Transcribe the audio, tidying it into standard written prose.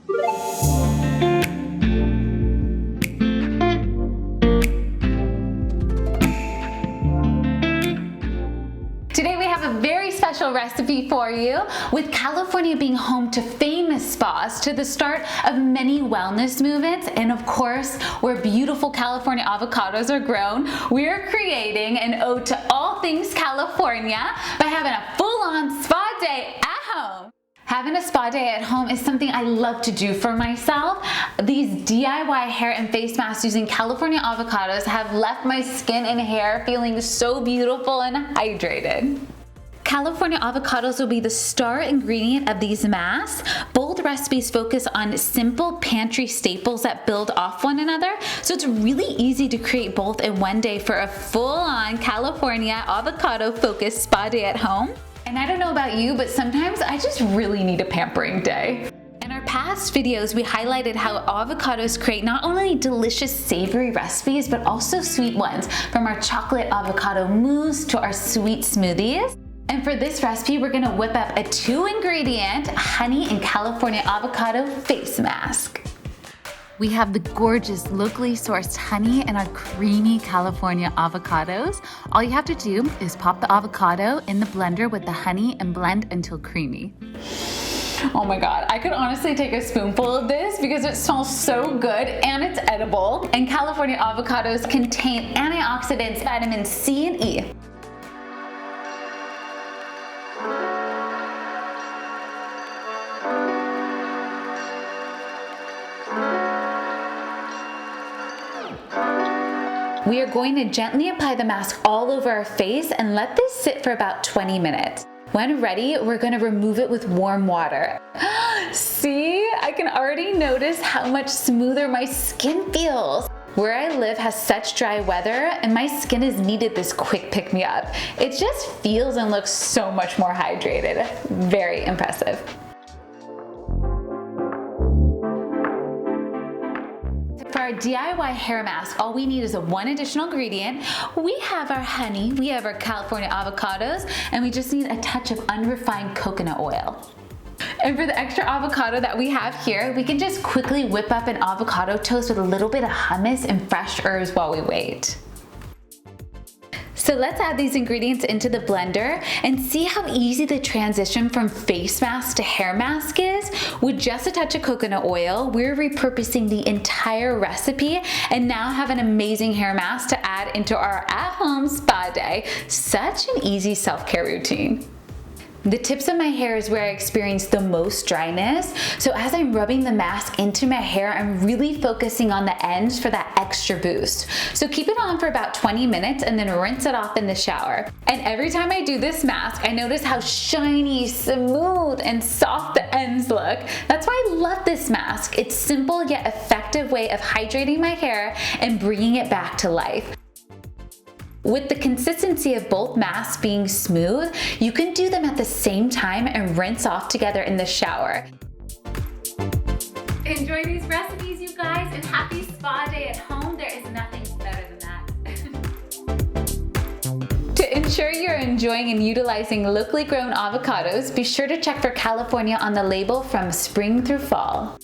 Today we have a very special recipe for you. With California being home to famous spas, to the start of many wellness movements, and of course, where beautiful California avocados are grown, we're creating an ode to all things California by having a full-on spa day at home. Having a spa day at home is something I love to do for myself. These DIY hair and face masks using California avocados have left my skin and hair feeling so beautiful and hydrated. California avocados will be the star ingredient of these masks. Both recipes focus on simple pantry staples that build off one another, so it's really easy to create both in one day for a full-on California avocado-focused spa day at home. And I don't know about you, but sometimes I just really need a pampering day. In our past videos, we highlighted how avocados create not only delicious savory recipes, but also sweet ones, from our chocolate avocado mousse to our sweet smoothies. And for this recipe, we're gonna whip up a 2-ingredient honey and California avocado face mask. We have the gorgeous locally sourced honey and our creamy California avocados. All you have to do is pop the avocado in the blender with the honey and blend until creamy. Oh my God, I could honestly take a spoonful of this because it smells so good and it's edible. And California avocados contain antioxidants, vitamins C and E. We are going to gently apply the mask all over our face and let this sit for about 20 minutes. When ready, we're gonna remove it with warm water. See, I can already notice how much smoother my skin feels. Where I live has such dry weather and my skin has needed this quick pick-me-up. It just feels and looks so much more hydrated. Very impressive. For our DIY hair mask, all we need is one additional ingredient. We have our honey, we have our California avocados, and we just need a touch of unrefined coconut oil. And for the extra avocado that we have here, we can just quickly whip up an avocado toast with a little bit of hummus and fresh herbs while we wait. So let's add these ingredients into the blender and see how easy the transition from face mask to hair mask is. With just a touch of coconut oil, we're repurposing the entire recipe and now have an amazing hair mask to add into our at-home spa day. Such an easy self-care routine. The tips of my hair is where I experience the most dryness. So as I'm rubbing the mask into my hair, I'm really focusing on the ends for that extra boost. So keep it on for about 20 minutes and then rinse it off in the shower. And every time I do this mask, I notice how shiny, smooth, and soft the ends look. That's why I love this mask. It's simple yet effective way of hydrating my hair and bringing it back to life. With the consistency of both masks being smooth, you can do them at the same time and rinse off together in the shower. Enjoy these recipes, you guys, and happy spa day at home. There is nothing better than that. To ensure you're enjoying and utilizing locally grown avocados, be sure to check for California on the label from spring through fall.